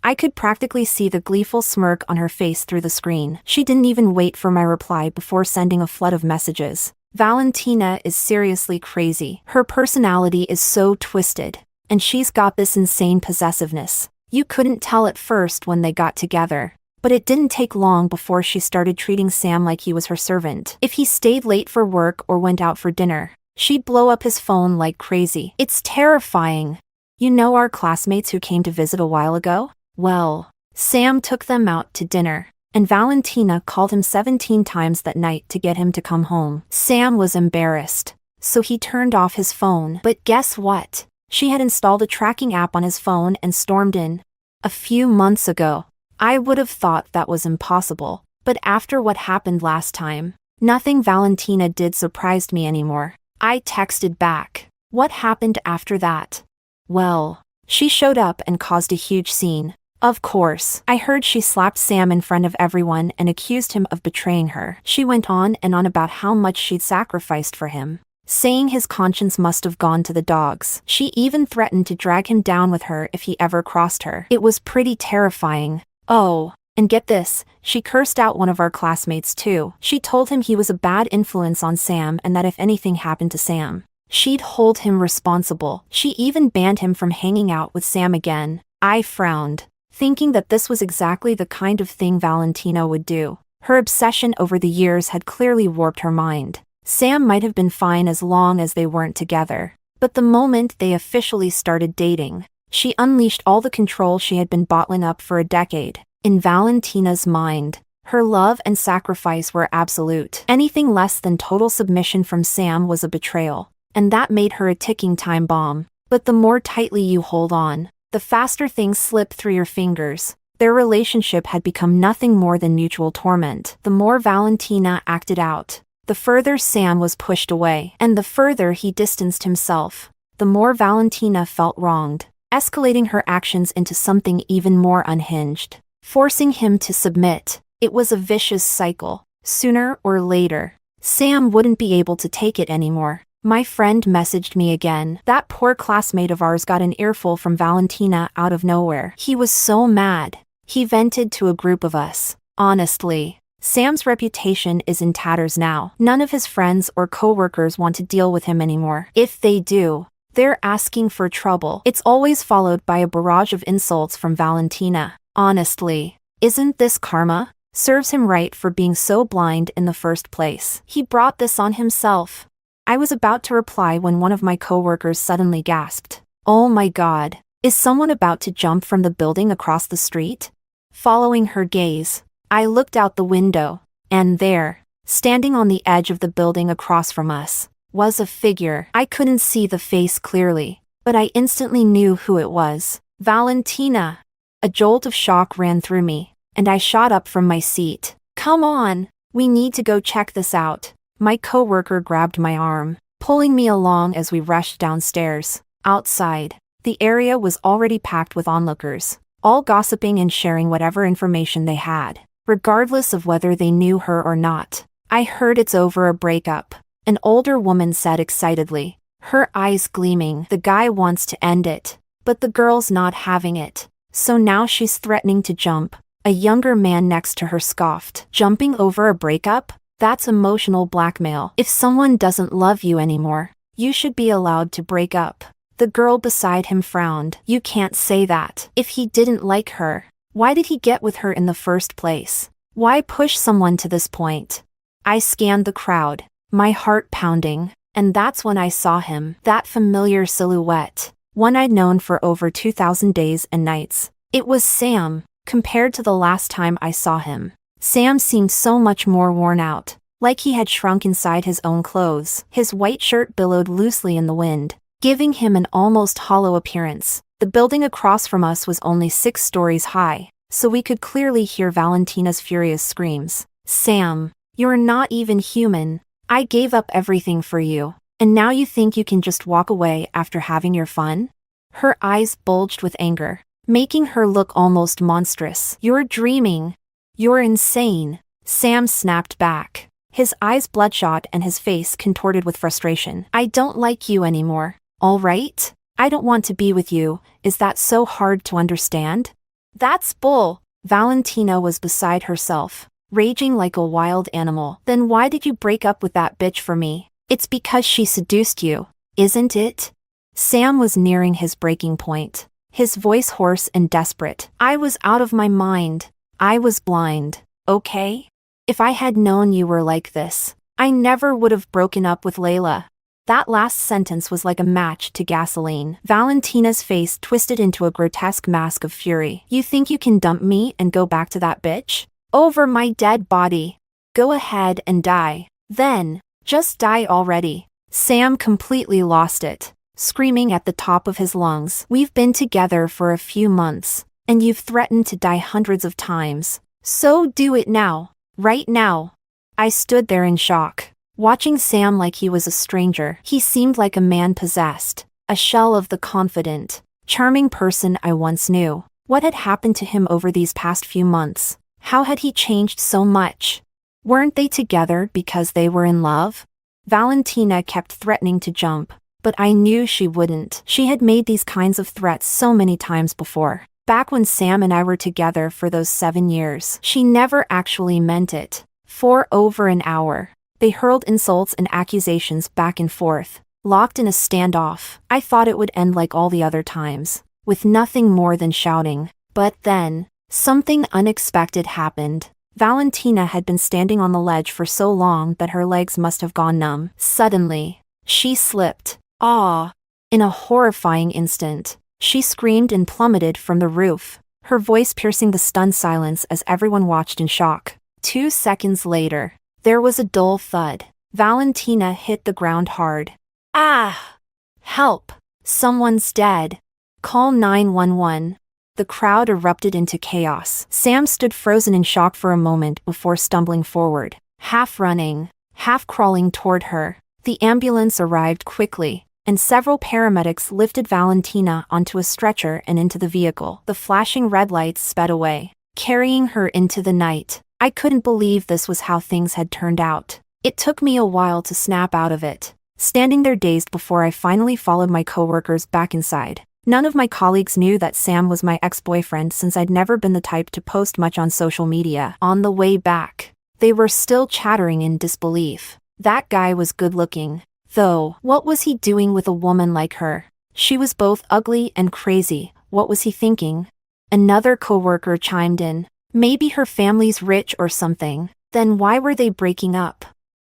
I could practically see the gleeful smirk on her face through the screen. She didn't even wait for my reply before sending a flood of messages. "Valentina is seriously crazy. Her personality is so twisted, and she's got this insane possessiveness. You couldn't tell at first when they got together, but it didn't take long before she started treating Sam like he was her servant. If he stayed late for work or went out for dinner, she'd blow up his phone like crazy. It's terrifying. You know our classmates who came to visit a while ago? Well, Sam took them out to dinner, and Valentina called him 17 times that night to get him to come home. Sam was embarrassed, so he turned off his phone. But guess what? She had installed a tracking app on his phone and stormed in. A few months ago, I would have thought that was impossible, but after what happened last time, nothing Valentina did surprised me anymore. I texted back. What happened after that? Well, she showed up and caused a huge scene. Of course, I heard she slapped Sam in front of everyone and accused him of betraying her. She went on and on about how much she'd sacrificed for him, saying his conscience must have gone to the dogs. She even threatened to drag him down with her if he ever crossed her. It was pretty terrifying. Oh, and get this, she cursed out one of our classmates too. She told him he was a bad influence on Sam and that if anything happened to Sam, she'd hold him responsible. She even banned him from hanging out with Sam again. I frowned, thinking that this was exactly the kind of thing Valentina would do. Her obsession over the years had clearly warped her mind. Sam might have been fine as long as they weren't together, but the moment they officially started dating, she unleashed all the control she had been bottling up for a decade. In Valentina's mind, her love and sacrifice were absolute. Anything less than total submission from Sam was a betrayal, and that made her a ticking time bomb. But the more tightly you hold on, the faster things slip through your fingers. Their relationship had become nothing more than mutual torment. The more Valentina acted out, the further Sam was pushed away, and the further he distanced himself, the more Valentina felt wronged, escalating her actions into something even more unhinged, forcing him to submit, It was a vicious cycle. Sooner or later, Sam wouldn't be able to take it anymore. My friend messaged me again. That poor classmate of ours got an earful from Valentina out of nowhere. He was so mad. He vented to a group of us. Honestly, Sam's reputation is in tatters now. None of his friends or coworkers want to deal with him anymore. If they do, they're asking for trouble. It's always followed by a barrage of insults from Valentina. Honestly, isn't this karma? Serves him right for being so blind in the first place. He brought this on himself. I was about to reply when one of my coworkers suddenly gasped. Oh my God, is someone about to jump from the building across the street? Following her gaze, I looked out the window, and there, standing on the edge of the building across from us, was a figure. I couldn't see the face clearly, but I instantly knew who it was. Valentina! A jolt of shock ran through me, and I shot up from my seat. Come on, we need to go check this out. My coworker grabbed my arm, pulling me along as we rushed downstairs. Outside, the area was already packed with onlookers, all gossiping and sharing whatever information they had, regardless of whether they knew her or not. I heard it's over a breakup, an older woman said excitedly, her eyes gleaming. The guy wants to end it, but the girl's not having it. So now she's threatening to jump. A younger man next to her scoffed. Jumping over a breakup? That's emotional blackmail. If someone doesn't love you anymore, you should be allowed to break up. The girl beside him frowned. You can't say that. If he didn't like her, why did he get with her in the first place? Why push someone to this point? I scanned the crowd, my heart pounding, and that's when I saw him. That familiar silhouette, one I'd known for over 2,000 days and nights. It was Sam. Compared to the last time I saw him, Sam seemed so much more worn out, like he had shrunk inside his own clothes. His white shirt billowed loosely in the wind, giving him an almost hollow appearance. The building across from us was only 6 stories high, so we could clearly hear Valentina's furious screams. Sam, you're not even human. I gave up everything for you, and now you think you can just walk away after having your fun? Her eyes bulged with anger, making her look almost monstrous. You're dreaming. You're insane. Sam snapped back, his eyes bloodshot and his face contorted with frustration. I don't like you anymore, all right? I don't want to be with you. Is that so hard to understand? That's bull. Valentina was beside herself, raging like a wild animal. Then why did you break up with that bitch for me? It's because she seduced you, isn't it? Sam was nearing his breaking point, his voice hoarse and desperate. I was out of my mind. I was blind, okay? If I had known you were like this, I never would have broken up with Layla. That last sentence was like a match to gasoline. Valentina's face twisted into a grotesque mask of fury. You think you can dump me and go back to that bitch? Over my dead body. Go ahead and die. Then, just die already. Sam completely lost it, screaming at the top of his lungs. We've been together for a few months, and you've threatened to die hundreds of times. So do it now. Right now. I stood there in shock, watching Sam like he was a stranger. He seemed like a man possessed, a shell of the confident, charming person I once knew. What had happened to him over these past few months? How had he changed so much? Weren't they together because they were in love? Valentina kept threatening to jump, but I knew she wouldn't. She had made these kinds of threats so many times before. Back when Sam and I were together for those 7 years, she never actually meant it. For over an hour, they hurled insults and accusations back and forth, locked in a standoff. I thought it would end like all the other times, with nothing more than shouting. But then, something unexpected happened. Valentina had been standing on the ledge for so long that her legs must have gone numb. Suddenly, she slipped. Ah! In a horrifying instant, she screamed and plummeted from the roof, her voice piercing the stunned silence as everyone watched in shock. 2 seconds later, there was a dull thud. Valentina hit the ground hard. Ah! Help! Someone's dead. Call 911. The crowd erupted into chaos. Sam stood frozen in shock for a moment before stumbling forward, half running, half crawling toward her. The ambulance arrived quickly, and several paramedics lifted Valentina onto a stretcher and into the vehicle. The flashing red lights sped away, carrying her into the night. I couldn't believe this was how things had turned out. It took me a while to snap out of it, standing there dazed before I finally followed my coworkers back inside. None of my colleagues knew that Sam was my ex-boyfriend since I'd never been the type to post much on social media. On the way back, they were still chattering in disbelief. That guy was good-looking, though. What was he doing with a woman like her? She was both ugly and crazy. What was he thinking? Another coworker chimed in. Maybe her family's rich or something. Then why were they breaking up?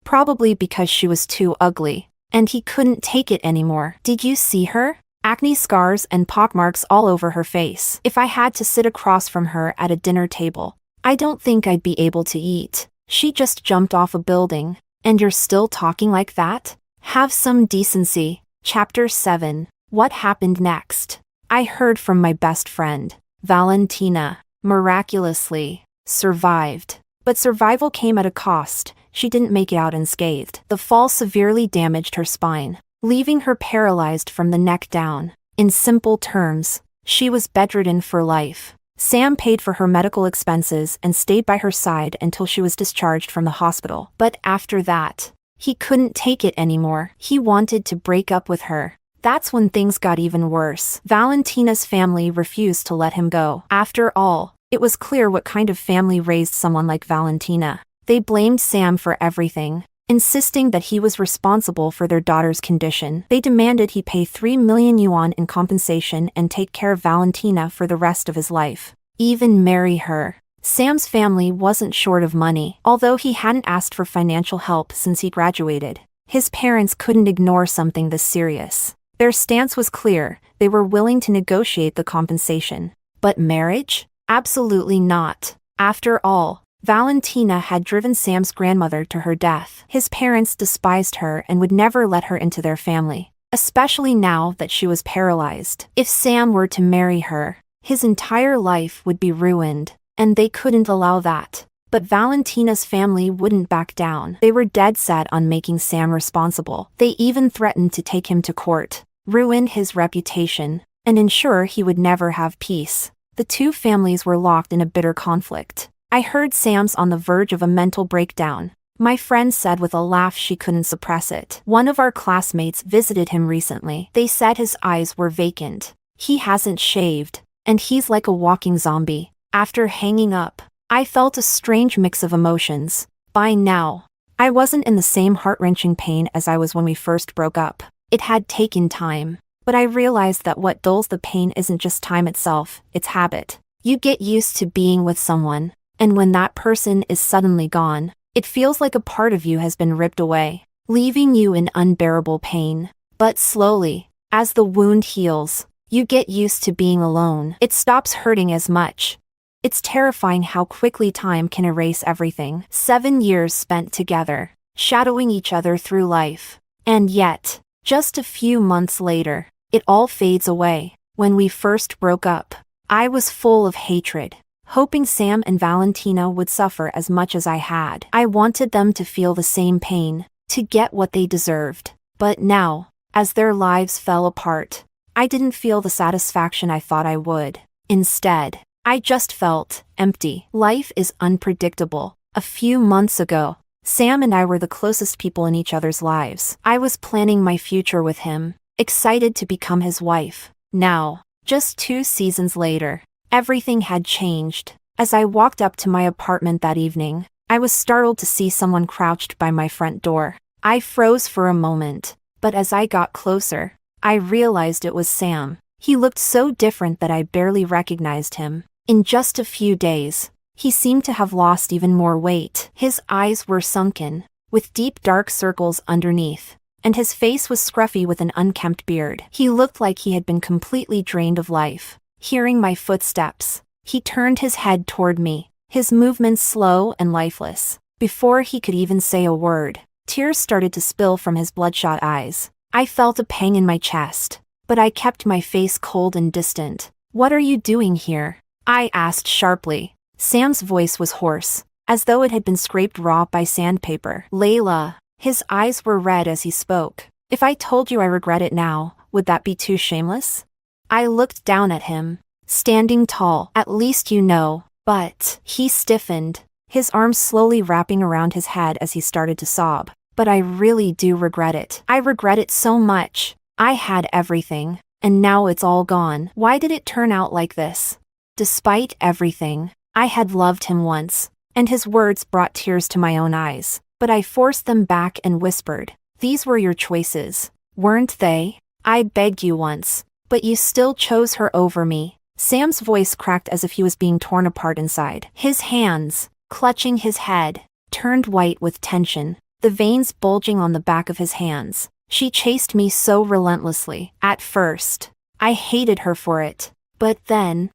Probably because she was too ugly, and he couldn't take it anymore. Did you see her? Acne scars and pockmarks all over her face. If I had to sit across from her at a dinner table, I don't think I'd be able to eat. She just jumped off a building, and you're still talking like that? Have some decency. Chapter 7. What happened next? I heard from my best friend, Valentina, miraculously survived. But survival came at a cost. She didn't make it out unscathed. The fall severely damaged her spine, leaving her paralyzed from the neck down. In simple terms, she was bedridden for life. Sam paid for her medical expenses and stayed by her side until she was discharged from the hospital. But after that, he couldn't take it anymore. He wanted to break up with her. That's when things got even worse. Valentina's family refused to let him go. After all, it was clear what kind of family raised someone like Valentina. They blamed Sam for everything, insisting that he was responsible for their daughter's condition. They demanded he pay 3 million yuan in compensation and take care of Valentina for the rest of his life. Even marry her. Sam's family wasn't short of money. Although he hadn't asked for financial help since he graduated, his parents couldn't ignore something this serious. Their stance was clear. They were willing to negotiate the compensation. But marriage? Absolutely not. After all, Valentina had driven Sam's grandmother to her death. His parents despised her and would never let her into their family, especially now that she was paralyzed. If Sam were to marry her, his entire life would be ruined, and they couldn't allow that. But Valentina's family wouldn't back down. They were dead set on making Sam responsible. They even threatened to take him to court, ruin his reputation, and ensure he would never have peace. The two families were locked in a bitter conflict. I heard Sam's on the verge of a mental breakdown. My friend said with a laugh she couldn't suppress it. One of our classmates visited him recently. They said his eyes were vacant. He hasn't shaved, and he's like a walking zombie. After hanging up, I felt a strange mix of emotions. By now, I wasn't in the same heart-wrenching pain as I was when we first broke up. It had taken time, but I realized that what dulls the pain isn't just time itself, it's habit. You get used to being with someone, and when that person is suddenly gone, it feels like a part of you has been ripped away, leaving you in unbearable pain. But slowly, as the wound heals, you get used to being alone. It stops hurting as much. It's terrifying how quickly time can erase everything. 7 years spent together, shadowing each other through life. And yet, just a few months later, it all fades away. When we first broke up, I was full of hatred, hoping Sam and Valentina would suffer as much as I had. I wanted them to feel the same pain, to get what they deserved. But now, as their lives fell apart, I didn't feel the satisfaction I thought I would. Instead, I just felt empty. Life is unpredictable. A few months ago, Sam and I were the closest people in each other's lives. I was planning my future with him, excited to become his wife. Now, just 2 seasons later, everything had changed. As I walked up to my apartment that evening, I was startled to see someone crouched by my front door. I froze for a moment, but as I got closer, I realized it was Sam. He looked so different that I barely recognized him. In just a few days, he seemed to have lost even more weight. His eyes were sunken, with deep dark circles underneath, and his face was scruffy with an unkempt beard. He looked like he had been completely drained of life. Hearing my footsteps, he turned his head toward me, his movements slow and lifeless. Before he could even say a word, tears started to spill from his bloodshot eyes. I felt a pang in my chest, but I kept my face cold and distant. "What are you doing here?" I asked sharply. Sam's voice was hoarse, as though it had been scraped raw by sandpaper. "Layla." His eyes were red as he spoke. "If I told you I regret it now, would that be too shameless?" I looked down at him, standing tall. "At least you know." But he stiffened. his arms slowly wrapping around his head as he started to sob. But I really do regret it. I regret it so much. I had everything, and now it's all gone. Why did it turn out like this? Despite everything, I had loved him once, and his words brought tears to my own eyes. But I forced them back and whispered, "These were your choices, weren't they? I begged you once, but you still chose her over me." Sam's voice cracked as if he was being torn apart inside. His hands, clutching his head, turned white with tension, the veins bulging on the back of his hands. She chased me so relentlessly. At first, I hated her for it. But then,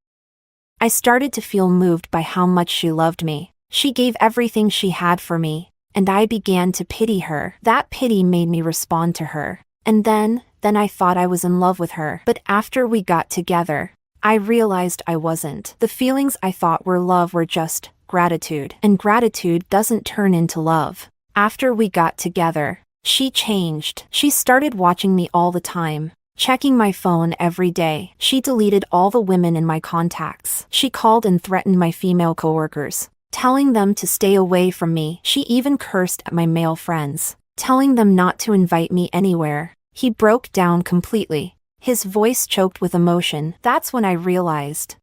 I started to feel moved by how much she loved me. She gave everything she had for me, and I began to pity her. That pity made me respond to her. And then I thought I was in love with her. But after we got together, I realized I wasn't. The feelings I thought were love were just gratitude. And gratitude doesn't turn into love. After we got together, she changed. She started watching me all the time, checking my phone every day. She deleted all the women in my contacts. She called and threatened my female coworkers, telling them to stay away from me. She even cursed at my male friends, telling them not to invite me anywhere. He broke down completely, his voice choked with emotion. That's when I realized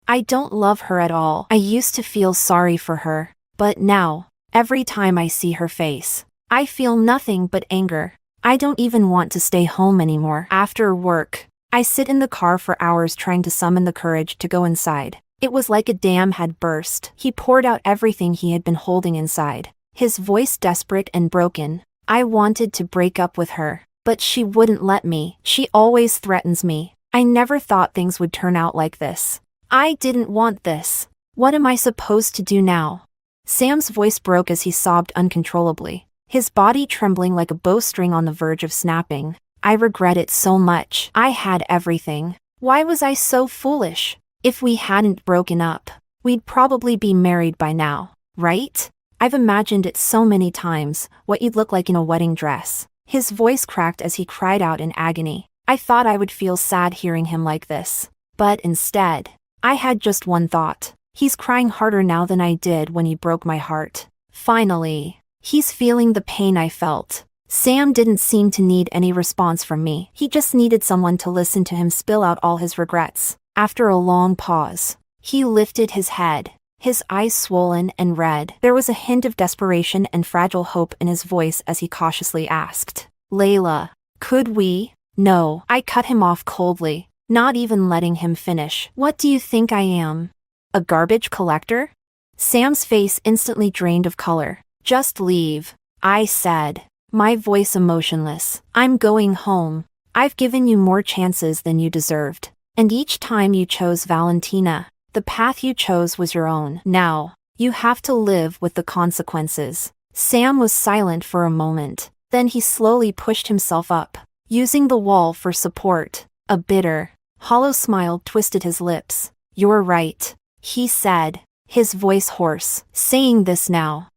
I don't love her at all. I used to feel sorry for her, but now, every time I see her face, I feel nothing but anger. I don't even want to stay home anymore. After work, I sit in the car for hours trying to summon the courage to go inside. It was like a dam had burst. He poured out everything he had been holding inside, his voice desperate and broken. I wanted to break up with her, but she wouldn't let me. She always threatens me. I never thought things would turn out like this. I didn't want this. What am I supposed to do now? Sam's voice broke as he sobbed uncontrollably, his body trembling like a bowstring on the verge of snapping. I regret it so much. I had everything. Why was I so foolish? If we hadn't broken up, we'd probably be married by now, right? I've imagined it so many times, what you'd look like in a wedding dress. His voice cracked as he cried out in agony. I thought I would feel sad hearing him like this. But instead, I had just one thought. He's crying harder now than I did when he broke my heart. Finally, he's feeling the pain I felt. Sam didn't seem to need any response from me. He just needed someone to listen to him spill out all his regrets. After a long pause, he lifted his head, his eyes swollen and red. There was a hint of desperation and fragile hope in his voice as he cautiously asked, "Layla, could we?" No, I cut him off coldly, not even letting him finish. "What do you think I am? A garbage collector?" Sam's face instantly drained of color. "Just leave," I said, my voice emotionless. "I'm going home. I've given you more chances than you deserved. And each time you chose Valentina, the path you chose was your own. Now, you have to live with the consequences." Sam was silent for a moment. Then he slowly pushed himself up, using the wall for support. A bitter, hollow smile twisted his lips. "You're right," he said, his voice hoarse. "Saying this now,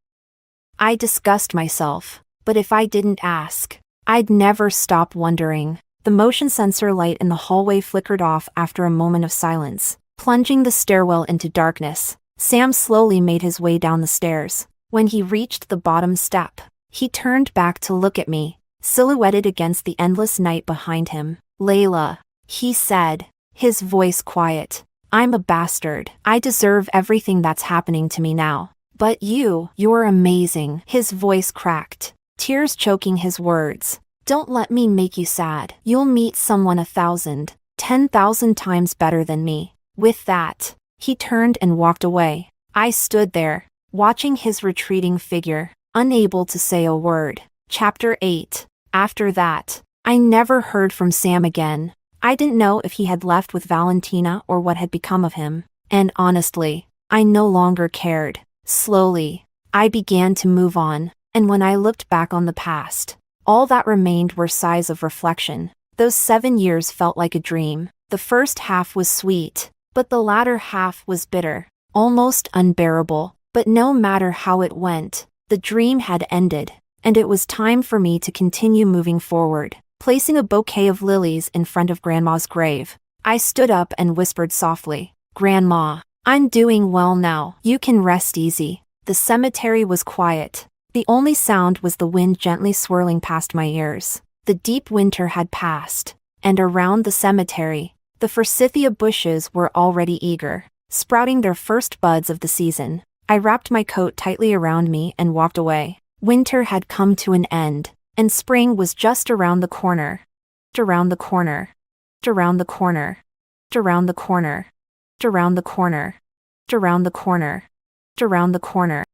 I disgust myself, but if I didn't ask, I'd never stop wondering." The motion sensor light in the hallway flickered off after a moment of silence, plunging the stairwell into darkness. Sam slowly made his way down the stairs. When he reached the bottom step, he turned back to look at me, silhouetted against the endless night behind him. "Layla," he said, his voice quiet. "I'm a bastard. I deserve everything that's happening to me now. But you're amazing." His voice cracked, tears choking his words. "Don't let me make you sad. You'll meet someone 1,000, 10,000 times better than me." With that, he turned and walked away. I stood there, watching his retreating figure, unable to say a word. Chapter 8. After that, I never heard from Sam again. I didn't know if he had left with Valentina or what had become of him. And honestly, I no longer cared. Slowly, I began to move on, and when I looked back on the past, all that remained were sighs of reflection. Those 7 years felt like a dream. The first half was sweet, but the latter half was bitter, almost unbearable. But no matter how it went, the dream had ended, and it was time for me to continue moving forward. Placing a bouquet of lilies in front of Grandma's grave, I stood up and whispered softly, "Grandma, I'm doing well now. You can rest easy." The cemetery was quiet. The only sound was the wind gently swirling past my ears. The deep winter had passed, and around the cemetery, the forsythia bushes were already eager, sprouting their first buds of the season. I wrapped my coat tightly around me and walked away. Winter had come to an end, and spring was just around the corner. Around the corner. Around the corner. Around the corner. Around the corner. Around the corner. Around the corner.